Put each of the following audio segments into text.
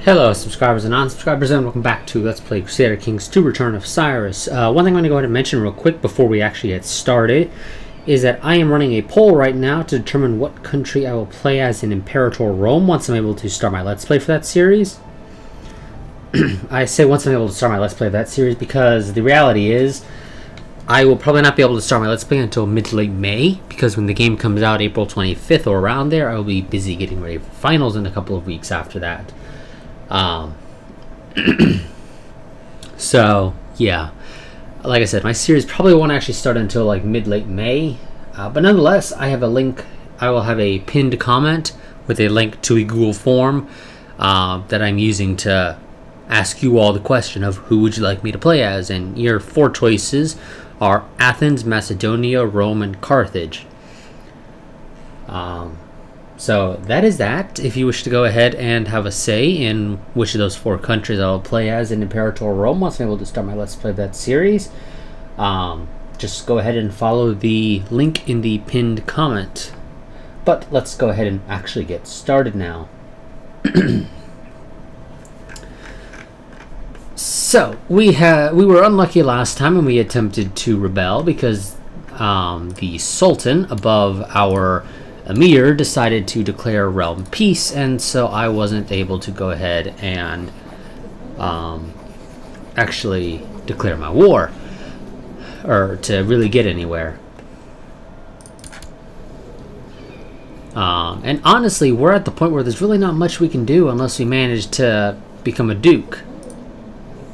Hello subscribers and non-subscribers, and welcome back to Let's Play Crusader Kings 2 Return of Cyrus. One thing I'm going to go ahead and mention real quick before we actually get started is that I am running a poll right now to determine what country I will play as in Imperator Rome once I'm able to start my Let's Play for that series. I say once I'm able to start my Let's Play for that series because the reality is I will probably not be able to start my Let's Play until mid to late May, because when the game comes out April 25th or around there, I will be busy getting ready for finals in a couple of weeks after that. So yeah, like I said, my series probably won't actually start until like mid-late May, but nonetheless I have a link. I will have a pinned comment with a link to a Google form that I'm using to ask you all the question of who would you like me to play as, and your four choices are Athens, Macedonia, Rome, and Carthage. So that is that. If you wish to go ahead and have a say in which of those four countries I will play as in Imperator Rome once I'm able to start my Let's Play of that series, just go ahead and follow the link in the pinned comment. But let's go ahead and actually get started now. So we were unlucky last time when we attempted to rebel because the Sultan above our Emir decided to declare realm peace, and so I wasn't able to go ahead and actually declare my war, or to really get anywhere. And honestly, we're at the point where there's really not much we can do unless we manage to become a duke.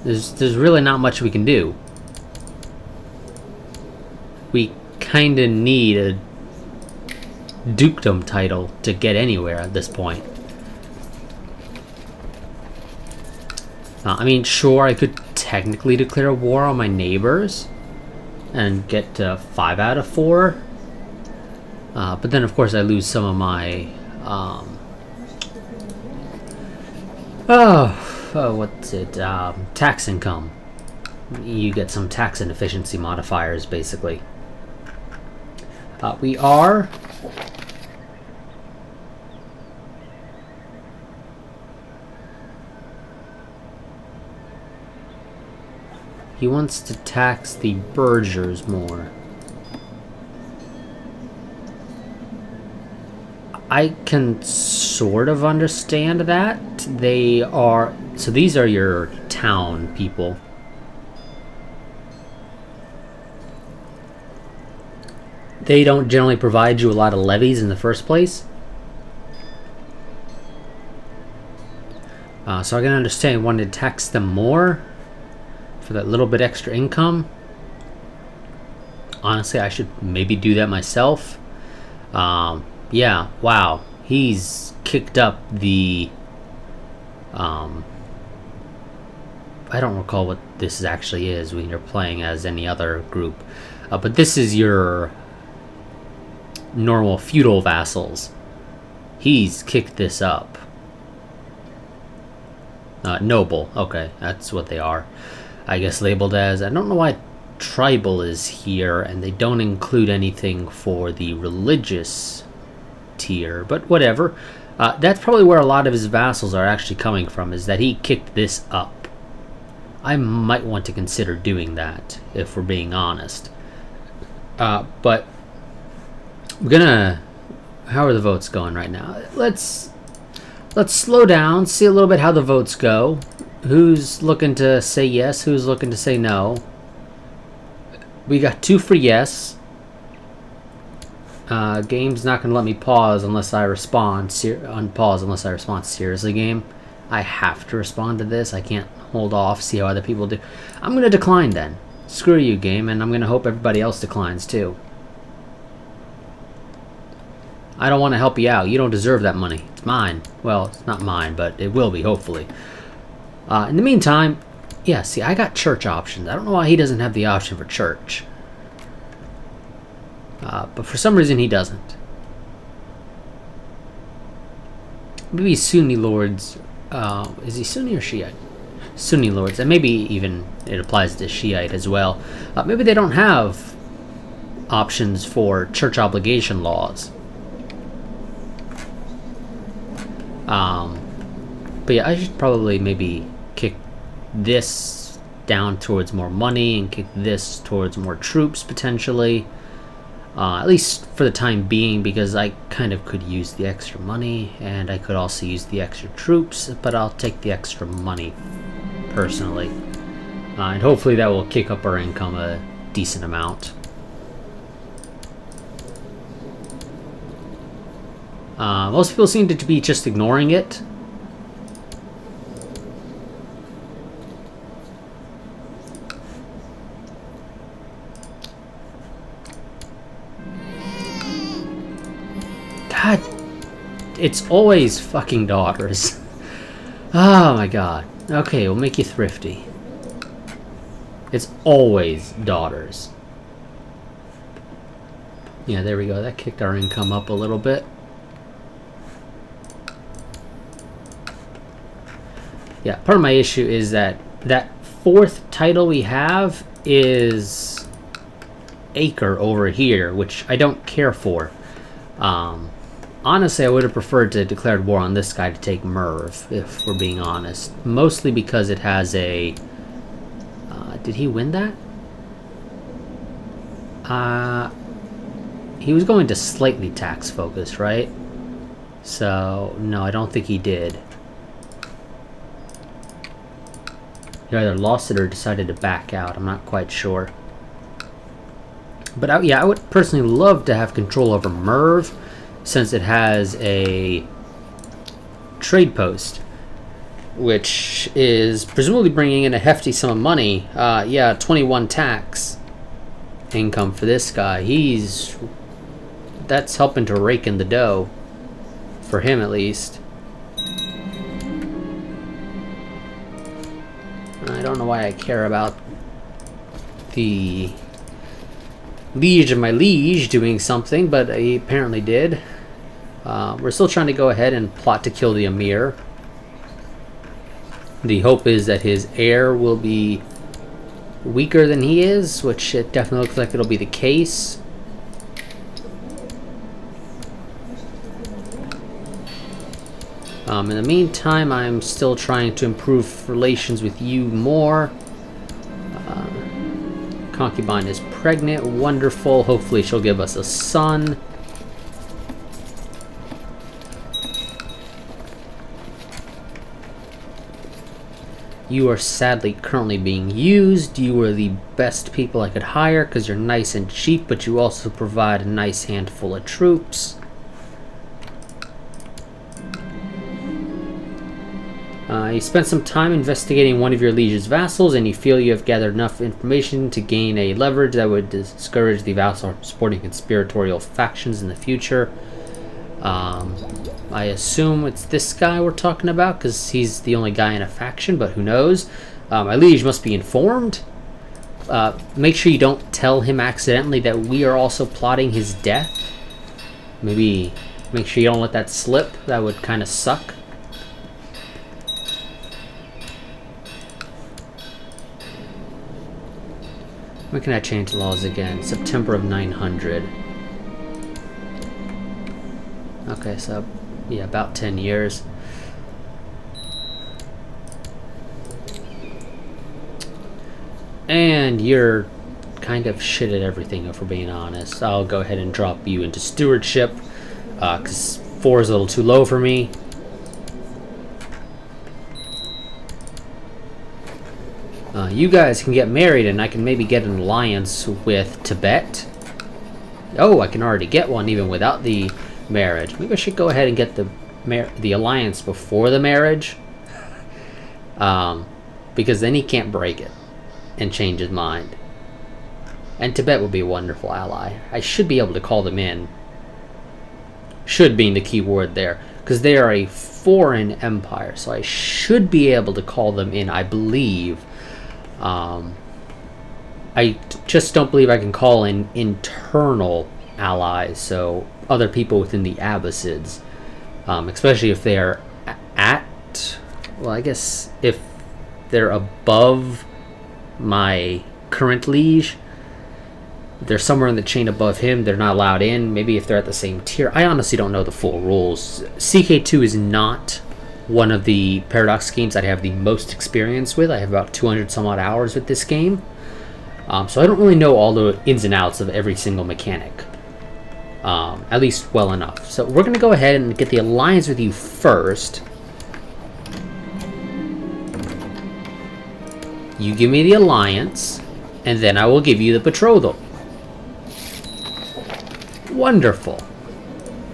There's really not much we can do. We kind of need a dukedom title to get anywhere at this point. I mean, sure, I could technically declare war on my neighbors and get to 5 out of 4, but then of course I lose some of my what's it, tax income. You get some tax inefficiency modifiers basically. We are he wants to tax the burghers more. I can sort of understand that. So these are your town people. They don't generally provide you a lot of levies in the first place. So I can understand wanting to tax them more for that little bit extra income. Honestly, I should maybe do that myself. Yeah, wow. He's kicked up the... I don't recall what this actually is when you're playing as any other group. But this is your normal feudal vassals. He's kicked this up. Noble. Okay, that's what they are. I guess labeled as... I don't know why tribal is here, and they don't include anything for the religious tier, but whatever. That's probably where a lot of his vassals are actually coming from, is that he kicked this up. I might want to consider doing that, if we're being honest. But we're gonna... How are the votes going right now? Let's slow down, see a little bit how the votes go. Who's looking to say yes? Who's looking to say no? We got 2 for yes. Game's not gonna let me pause unless I respond. Unpause unless I respond. Seriously, game? I have to respond to this. I can't hold off. See how other people do. I'm gonna decline then. Screw you, game, and I'm gonna hope everybody else declines too. I don't want to help you out. You don't deserve that money. It's mine. Well, it's not mine, but it will be, hopefully. In the meantime, yeah, see, I got church options. I don't know why he doesn't have the option for church. But for some reason, he doesn't. Maybe Sunni lords... is he Sunni or Shiite? Sunni lords. And maybe even it applies to Shiite as well. Maybe they don't have options for church obligation laws. But yeah, I should probably maybe kick this down towards more money and kick this towards more troops potentially. At least for the time being, because I kind of could use the extra money and I could also use the extra troops, but I'll take the extra money personally. And hopefully that will kick up our income a decent amount. Most people seem to be just ignoring it. God, it's always fucking daughters. Oh my god. Okay, we'll make you thrifty. It's always daughters. Yeah, there we go. That kicked our income up a little bit. Yeah, part of my issue is that that fourth title we have is Acre over here, which I don't care for. Honestly, I would have preferred to declared war on this guy to take Merv, if we're being honest. Mostly because it has a... did he win that? He was going to slightly tax focus, right? So, no, I don't think he did. He either lost it or decided to back out. I'm not quite sure. But yeah, I would personally love to have control over Merv, since it has a trade post, which is presumably bringing in a hefty sum of money. Yeah, 21 tax income for this guy. That's helping to rake in the dough, for him at least. I don't know why I care about the liege of my liege doing something, but he apparently did. We're still trying to go ahead and plot to kill the Emir. The hope is that his heir will be weaker than he is, which it definitely looks like it'll be the case. In the meantime, I'm still trying to improve relations with you more. Concubine is pregnant. Wonderful. Hopefully she'll give us a son. You are sadly currently being used. You are the best people I could hire because you're nice and cheap, but you also provide a nice handful of troops. You spent some time investigating one of your liege's vassals, and you feel you have gathered enough information to gain a leverage that would discourage the vassal from supporting conspiratorial factions in the future. I assume it's this guy we're talking about, because he's the only guy in a faction, but who knows? My liege must be informed. Make sure you don't tell him accidentally that we are also plotting his death. Maybe make sure you don't let that slip. That would kind of suck. When can I change laws again? September of 900. Okay, so yeah, about 10 years. And you're kind of shit at everything, if we're being honest. I'll go ahead and drop you into stewardship, because 4 is a little too low for me. You guys can get married, and I can maybe get an alliance with Tibet. Oh, I can already get one even without the marriage. Maybe I should go ahead and get the alliance before the marriage, because then he can't break it and change his mind. And Tibet would be a wonderful ally. I should be able to call them in. Should being the key word there, because they are a foreign empire, so I should be able to call them in, I believe. I just don't believe I can call in internal allies, so other people within the Abbasids, especially if they're at, well, I guess if they're above my current liege, if they're somewhere in the chain above him, they're not allowed in. Maybe if they're at the same tier. I honestly don't know the full rules. CK2 is not one of the Paradox games that I have the most experience with. I have about 200 some odd hours with this game. So I don't really know all the ins and outs of every single mechanic. At least well enough. So we're going to go ahead and get the alliance with you first. You give me the alliance, and then I will give you the betrothal. Wonderful.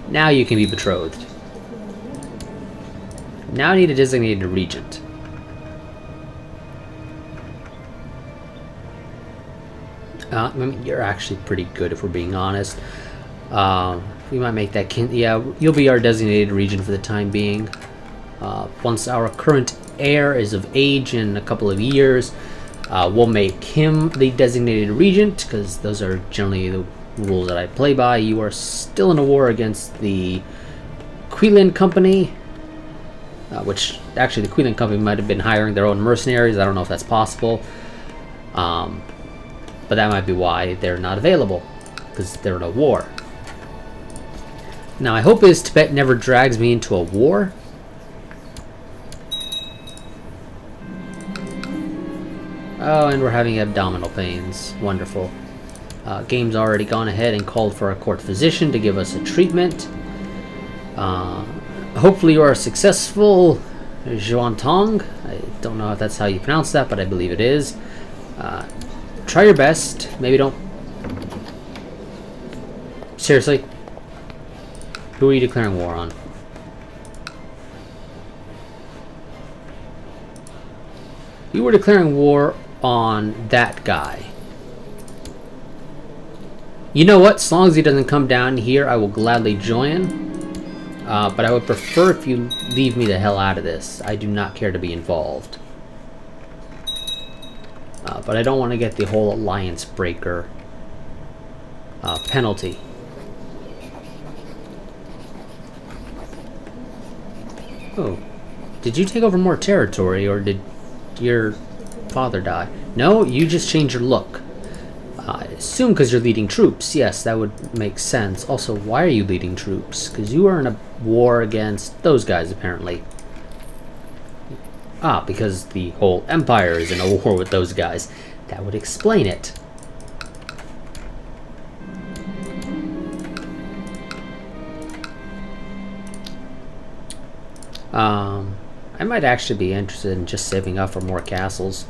Now you can be betrothed. Now I need a designated regent. I mean, you're actually pretty good if we're being honest. We might make that yeah, you'll be our designated regent for the time being. Once our current heir is of age in a couple of years, we'll make him the designated regent, because those are generally the rules that I play by. You are still in a war against the Queeland Company, which actually the Queeland Company might have been hiring their own mercenaries. I don't know if that's possible. But that might be why they're not available, because they're in a war. Now, my hope is Tibet never drags me into a war. Oh, and we're having abdominal pains. Wonderful. Game's already gone ahead and called for a court physician to give us a treatment. Hopefully you are successful, Zhuantong. I don't know if that's how you pronounce that, but I believe it is. Try your best. Maybe don't... Seriously? Who are you declaring war on? You were declaring war on that guy. You know what? As long as he doesn't come down here, I will gladly join. But I would prefer if you leave me the hell out of this. I do not care to be involved. But I don't want to get the whole alliance breaker penalty. Oh, did you take over more territory, or did your father die? No, you just changed your look. I assume because you're leading troops. Yes, that would make sense. Also, why are you leading troops? Because you are in a war against those guys, apparently. Ah, because the whole empire is in a war with those guys. That would explain it. I might actually be interested in just saving up for more castles.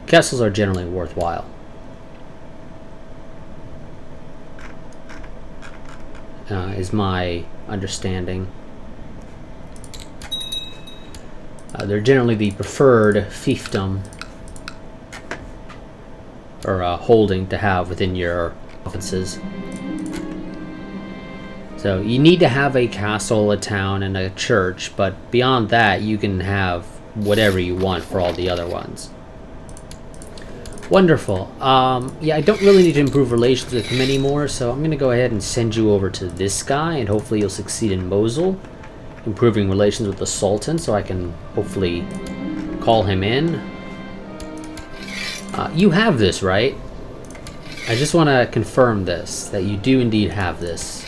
Castles are generally worthwhile. Is my understanding. They're generally the preferred fiefdom or holding to have within your provinces. So you need to have a castle, a town, and a church, but beyond that you can have whatever you want for all the other ones. Wonderful. Yeah, I don't really need to improve relations with him anymore, so I'm going to go ahead and send you over to this guy, and hopefully you'll succeed in Mosul, improving relations with the Sultan, so I can hopefully call him in. You have this, right? I just want to confirm this, that you do indeed have this.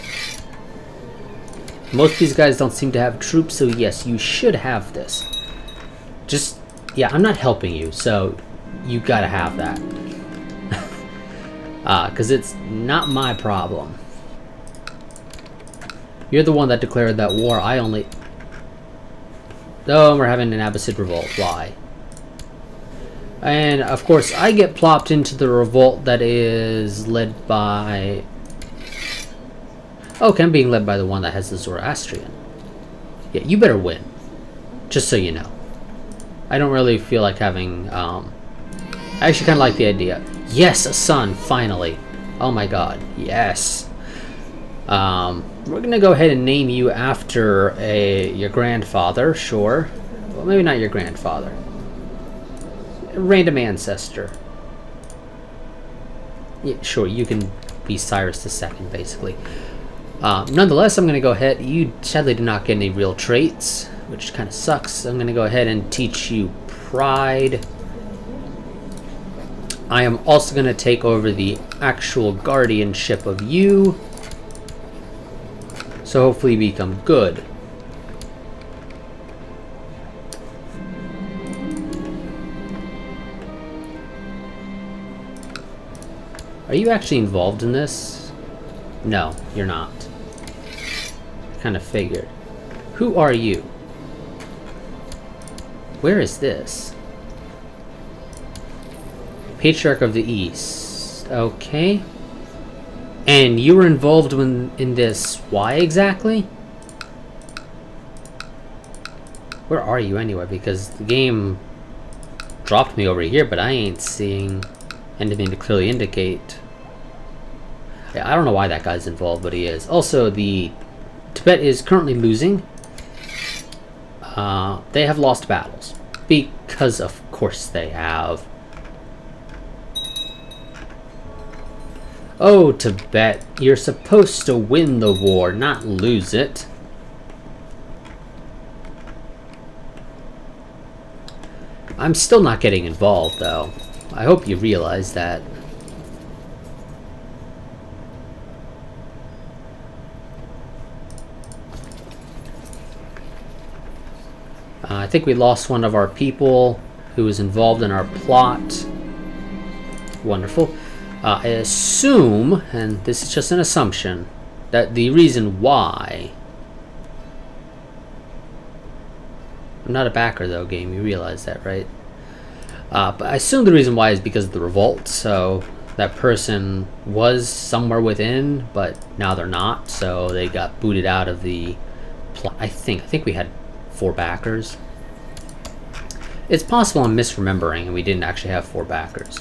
Most of these guys don't seem to have troops, so yes, you should have this. Just, yeah, I'm not helping you, so you gotta have that. Because it's not my problem. You're the one that declared that war. I only... Oh, we're having an Abbasid revolt. Why? And, of course, I get plopped into the revolt that is led by... Okay, I'm being led by the one that has the Zoroastrian. Yeah, you better win. Just so you know. I don't really feel like having... I actually kind of like the idea. Yes, a son, finally. Oh my god, yes. We're going to go ahead and name you after your grandfather, sure. Well, maybe not your grandfather. A random ancestor. Yeah, sure, you can be Cyrus II, basically. Nonetheless, I'm going to go ahead. You sadly did not get any real traits, which kind of sucks. I'm going to go ahead and teach you pride. I am also going to take over the actual guardianship of you. So hopefully become good. Are you actually involved in this? No, you're not. Kind of figured. Who are you? Where is this? Patriarch of the East. Okay. And you were involved in this. Why exactly? Where are you anyway? Because the game dropped me over here, but I ain't seeing anything to clearly indicate. Yeah, I don't know why that guy's involved, but he is. Also, the Tibet is currently losing. They have lost battles. Because of course they have. Oh, Tibet, you're supposed to win the war, not lose it. I'm still not getting involved, though. I hope you realize that. I think we lost one of our people who was involved in our plot. Wonderful. I assume, and this is just an assumption, that the reason why... I'm not a backer, though, game. You realize that, right? But I assume the reason why is because of the revolt. So that person was somewhere within, but now they're not. So they got booted out of the plot. I think we had 4 backers. It's possible I'm misremembering and we didn't actually have 4 backers.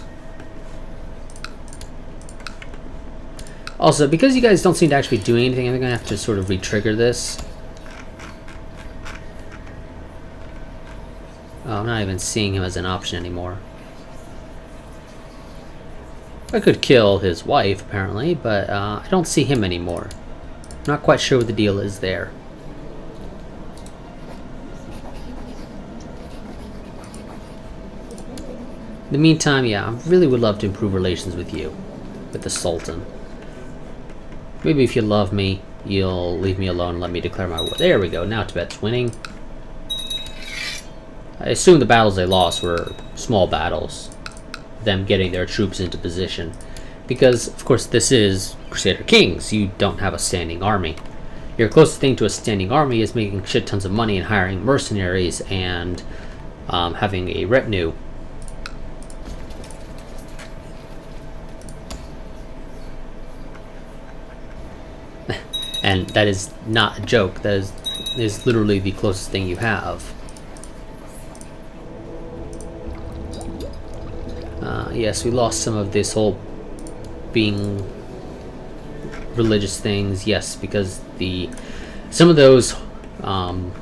Also, because you guys don't seem to actually be doing anything, I'm going to have to sort of re-trigger this. Oh, I'm not even seeing him as an option anymore. I could kill his wife, apparently, but I don't see him anymore. I'm not quite sure what the deal is there. In the meantime, yeah, I really would love to improve relations with you, with the Sultan. Maybe if you love me, you'll leave me alone and let me declare my war. There we go, now Tibet's winning. I assume the battles they lost were small battles. Them getting their troops into position. Because, of course, this is Crusader Kings. You don't have a standing army. Your closest thing to a standing army is making shit tons of money and hiring mercenaries and having a retinue. And that is not a joke. That is literally the closest thing you have. Yes, we lost some of this whole being religious things. Yes, because some of those God,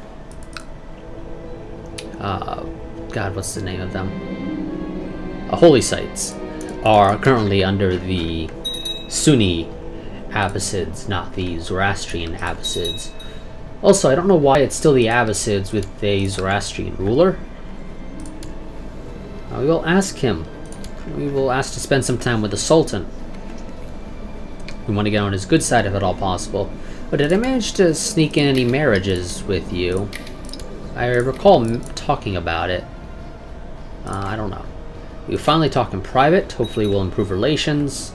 what's the name of them? Holy sites are currently under the Sunni Abbasids, not the Zoroastrian Abbasids. Also, I don't know why it's still the Abbasids with a Zoroastrian ruler. We will ask him. We will ask to spend some time with the Sultan. We want to get on his good side if at all possible. But did I manage to sneak in any marriages with you? I recall talking about it. I don't know. We'll finally talk in private. Hopefully we'll improve relations.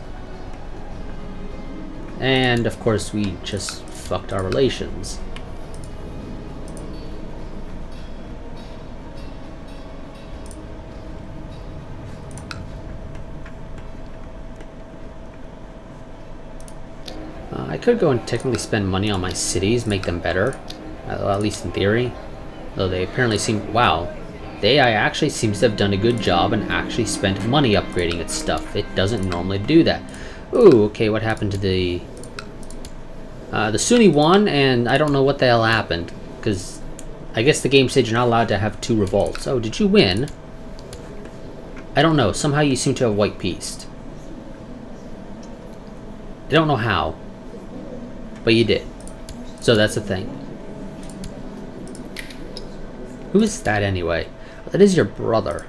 And, of course, we just fucked our relations. I could go and technically spend money on my cities, make them better. At least in theory. Though they apparently seem... Wow. The AI actually seems to have done a good job and actually spent money upgrading its stuff. It doesn't normally do that. Ooh, okay, what happened to the Sunni won, and I don't know what the hell happened. Because I guess the game said you're not allowed to have 2 revolts. Oh, did you win? I don't know. Somehow you seem to have white peaced. I don't know how. But you did. So that's the thing. Who is that anyway? That is your brother.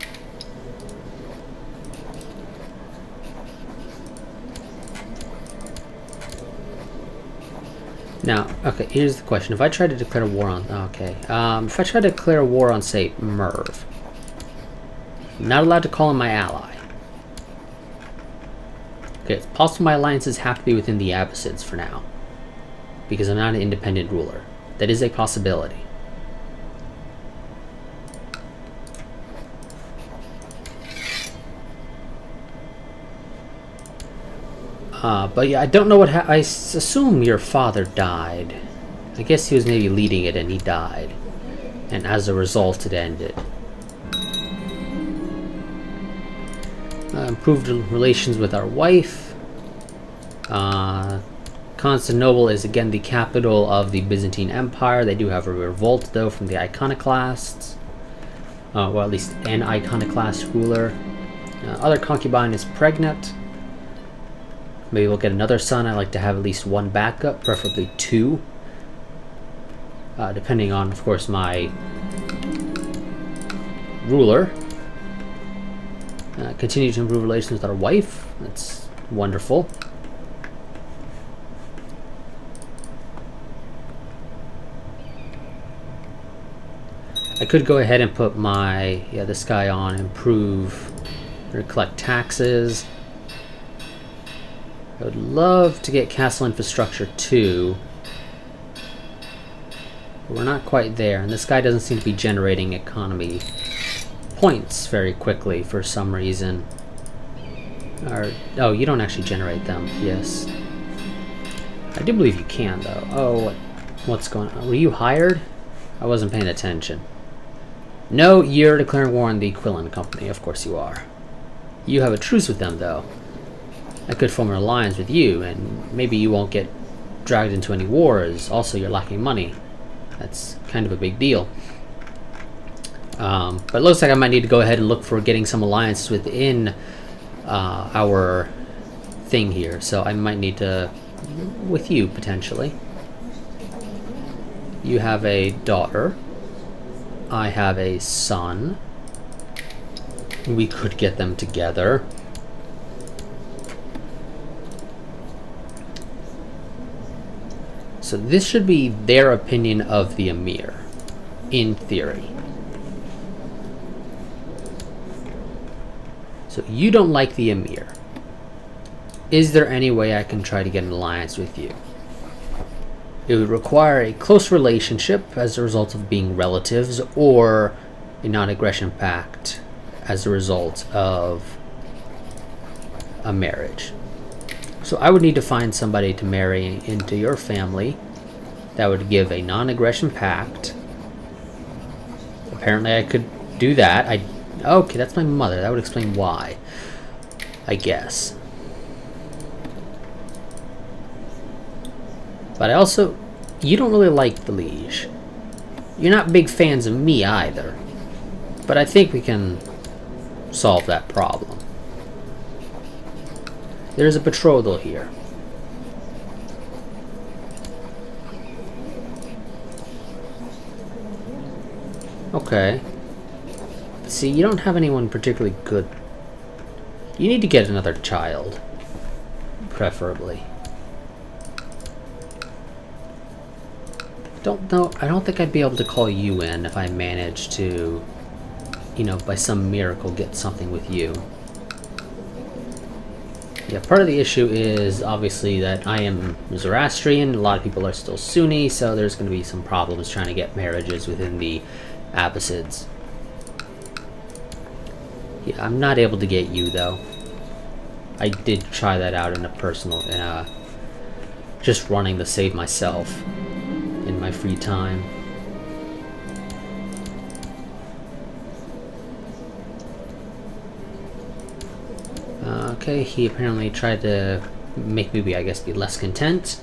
Now, okay, here's the question. If I try to declare war on... Okay. If I try to declare war on, say, Merv, I'm not allowed to call him my ally. Okay, it's possible my alliances have to be within the Abbasids for now, because I'm not an independent ruler. That is a possibility. But yeah, I don't know what I assume your father died. I guess he was maybe leading it and he died. And as a result, it ended. Improved relations with our wife. Constantinople is again the capital of the Byzantine Empire. They do have a revolt, though, from the iconoclasts. Well, at least an iconoclast ruler. Other concubine is pregnant. Maybe we'll get another son. I like to have at least one backup, preferably two. Depending on, of course, my ruler. Continue to improve relations with our wife. That's wonderful. I could go ahead and put my, this guy on, improve, or collect taxes. I would love to get castle infrastructure too, but we're not quite there, and this guy doesn't seem to be generating economy points very quickly for some reason. Or, oh, you don't actually generate them. Yes, I do believe you can though. Oh, what's going on? Were you hired? I wasn't paying attention. No, you're declaring war on the Quillen Company. Of course you are. You have a truce with them though. I could form an alliance with you, and maybe you won't get dragged into any wars. Also, you're lacking money. That's kind of a big deal. But it looks like I might need to go ahead and look for getting some alliances within our thing here. So I might need to, with you, potentially. You have a daughter. I have a son. We could get them together. So this should be their opinion of the Emir, in theory. So you don't like the Emir. Is there any way I can try to get an alliance with you? It would require a close relationship as a result of being relatives, or a non-aggression pact as a result of a marriage. So I would need to find somebody to marry into your family that would give a non-aggression pact. Apparently I could do that. Okay, that's my mother. That would explain why, I guess. But I also, you don't really like the liege. You're not big fans of me either. But I think we can solve that problem. There's a betrothal here. Okay. See, you don't have anyone particularly good. You need to get another child. Preferably. Don't know. I don't think I'd be able to call you in if I managed to, by some miracle get something with you. Yeah, part of the issue is obviously that I am Zoroastrian. A lot of people are still Sunni, so there's going to be some problems trying to get marriages within the Abbasids. Yeah, I'm not able to get you though. I did try that out in a personal, just running to save myself in my free time. Okay, he apparently tried to make me, I guess, be less content.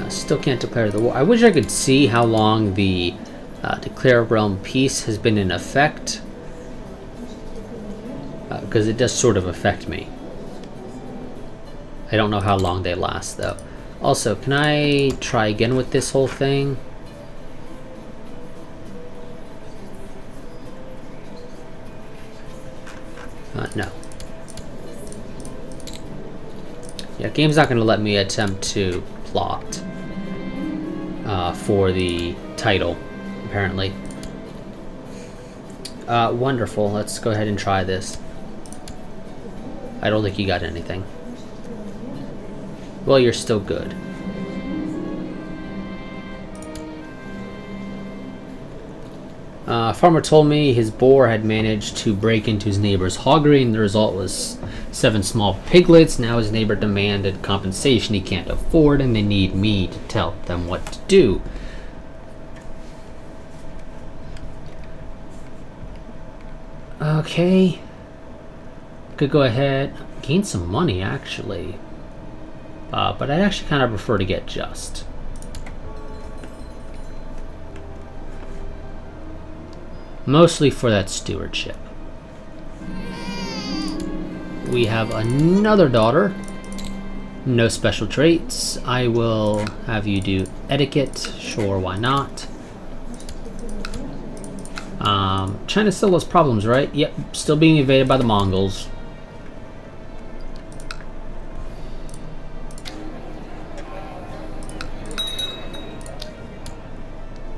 Still can't declare the war. I wish I could see how long the Declare Realm Peace has been in effect. Because it does sort of affect me. I don't know how long they last, though. Also, can I try again with this whole thing? No. Yeah, game's not going to let me attempt to plot for the title, apparently. Wonderful. Let's go ahead and try this. I don't think you got anything. Well, you're still good. Farmer told me his boar had managed to break into his neighbor's hoggery, and the result was 7 small piglets. Now his neighbor demanded compensation he can't afford, and they need me to tell them what to do. Okay. Could go ahead, gain some money actually. But I'd actually kind of prefer to get just. Mostly for that stewardship. We have another daughter. No special traits. I will have you do etiquette. Sure, why not? China still has problems, right? Yep, still being invaded by the Mongols.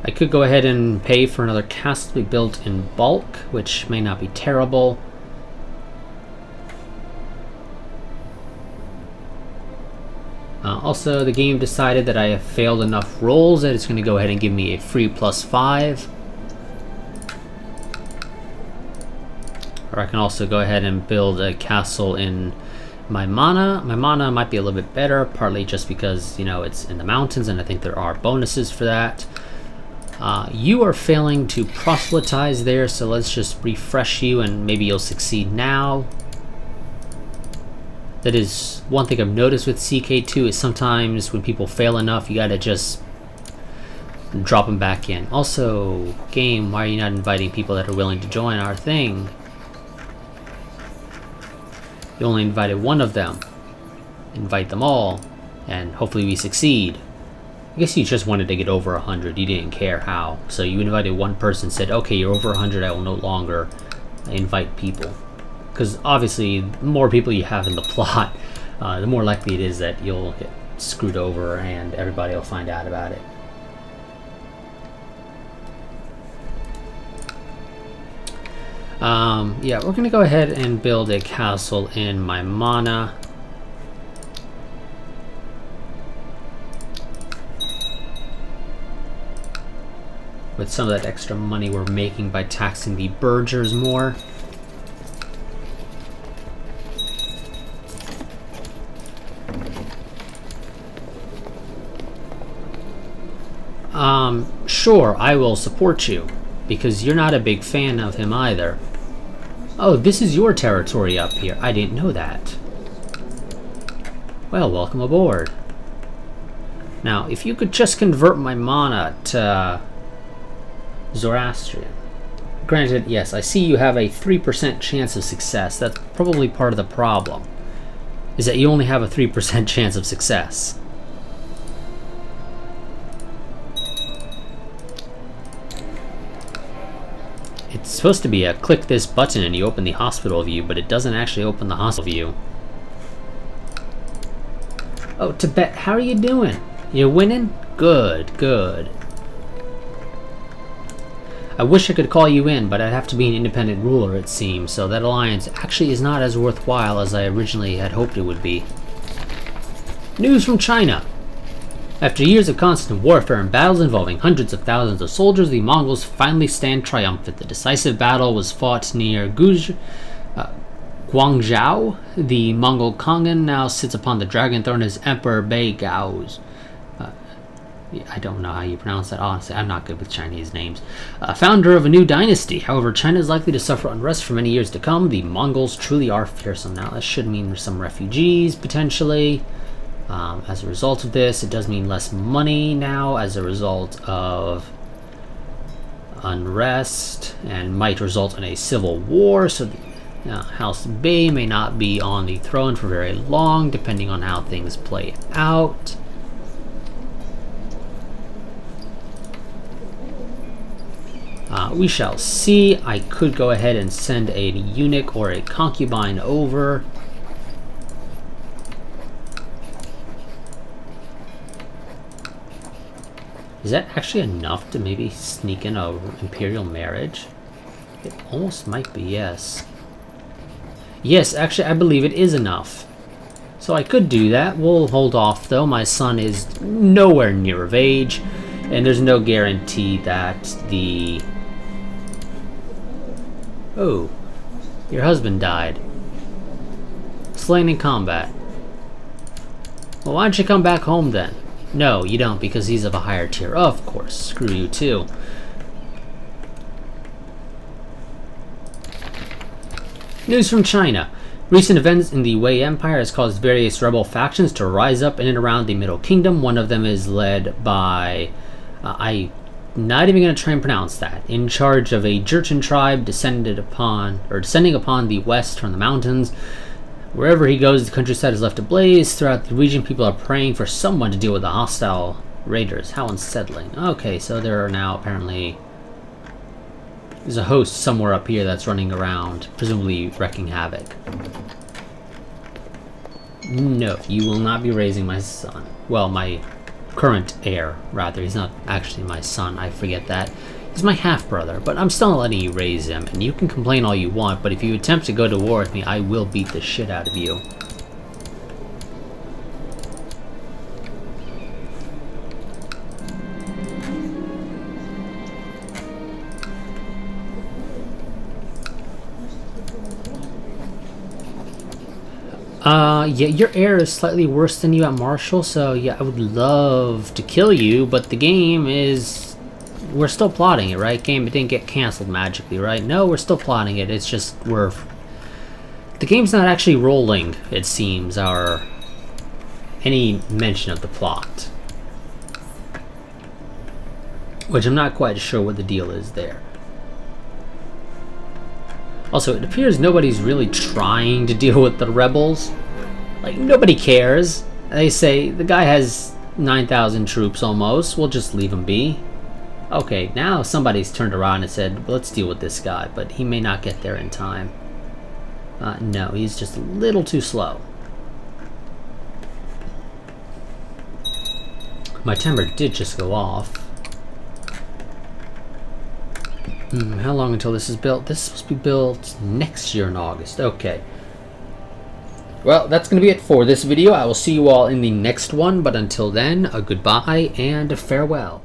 I could go ahead and pay for another castle to be built in bulk, which may not be terrible. Also, the game decided that I have failed enough rolls that it's going to go ahead and give me a free +5. Or I can also go ahead and build a castle in my mana. My mana might be a little bit better, partly just because, you know, it's in the mountains and I think there are bonuses for that. You are failing to proselytize there, so let's just refresh you and maybe you'll succeed now. That is one thing I've noticed with CK2 is sometimes when people fail enough, you gotta just drop them back in. Also, game, why are you not inviting people that are willing to join our thing? You only invited one of them. Invite them all, and hopefully we succeed. I guess you just wanted to get over 100, you didn't care how. So you invited one person, said, okay, you're over 100, I will no longer invite people. Because obviously, the more people you have in the plot, the more likely it is that you'll get screwed over and everybody will find out about it. Yeah, we're gonna go ahead and build a castle in my mana. With some of that extra money we're making by taxing the burghers more. Sure, I will support you, because you're not a big fan of him either. Oh, this is your territory up here. I didn't know that. Well, welcome aboard. Now, if you could just convert my mana to Zoroastrian. Granted, yes, I see you have a 3% chance of success. That's probably part of the problem, is that you only have a 3% chance of success. It's supposed to be a click this button and you open the hospital view, but it doesn't actually open the hospital view. Oh, Tibet, how are you doing? You're winning? Good, good. I wish I could call you in, but I'd have to be an independent ruler, it seems, so that alliance actually is not as worthwhile as I originally had hoped it would be. News from China. After years of constant warfare and battles involving hundreds of thousands of soldiers, the Mongols finally stand triumphant. The decisive battle was fought near Guangzhou. The Mongol Kongan now sits upon the dragon throne as Emperor Beigao's. I don't know how you pronounce that, honestly. I'm not good with Chinese names. Founder of a new dynasty. However, China is likely to suffer unrest for many years to come. The Mongols truly are fearsome. Now, that should mean there's some refugees, potentially. As a result of this, it does mean less money now as a result of unrest, and might result in a civil war. So House Bei may not be on the throne for very long, depending on how things play out. We shall see. I could go ahead and send a eunuch or a concubine over. Is that actually enough to maybe sneak in a imperial marriage? It almost might be, yes. Yes, actually, I believe it is enough. So I could do that. We'll hold off, though. My son is nowhere near of age, and there's no guarantee that the... Oh, your husband died. Slain in combat. Well, why don't you come back home, then? No, you don't, because he's of a higher tier. Of course, screw you too. News from China. Recent events in the Wei Empire has caused various rebel factions to rise up in and around the Middle Kingdom. One of them is led by... I'm not even going to try and pronounce that. In charge of a Jurchen tribe descending upon the west from the mountains. Wherever he goes, the countryside is left ablaze. Throughout the region, people are praying for someone to deal with the hostile raiders. How unsettling. Okay, so there are now apparently... There's a host somewhere up here that's running around, presumably wreaking havoc. No, you will not be raising my son. Well, my current heir, rather. He's not actually my son, I forget that. He's my half-brother, but I'm still not letting you raise him, and you can complain all you want, but if you attempt to go to war with me, I will beat the shit out of you. Yeah, your heir is slightly worse than you at Marshall, so yeah, I would love to kill you, but the game is... We're still plotting it, right? Game, it didn't get canceled magically, right? No, we're still plotting it. It's just we're... The game's not actually rolling, it seems, any mention of the plot. Which I'm not quite sure what the deal is there. Also, it appears nobody's really trying to deal with the rebels. Like, nobody cares. They say, the guy has 9,000 troops almost, we'll just leave him be. Okay, now somebody's turned around and said, let's deal with this guy, but he may not get there in time. No, he's just a little too slow. My timer did just go off. How long until this is built? This is supposed to be built next year in August. Okay. Well, that's going to be it for this video. I will see you all in the next one, but until then, a goodbye and a farewell.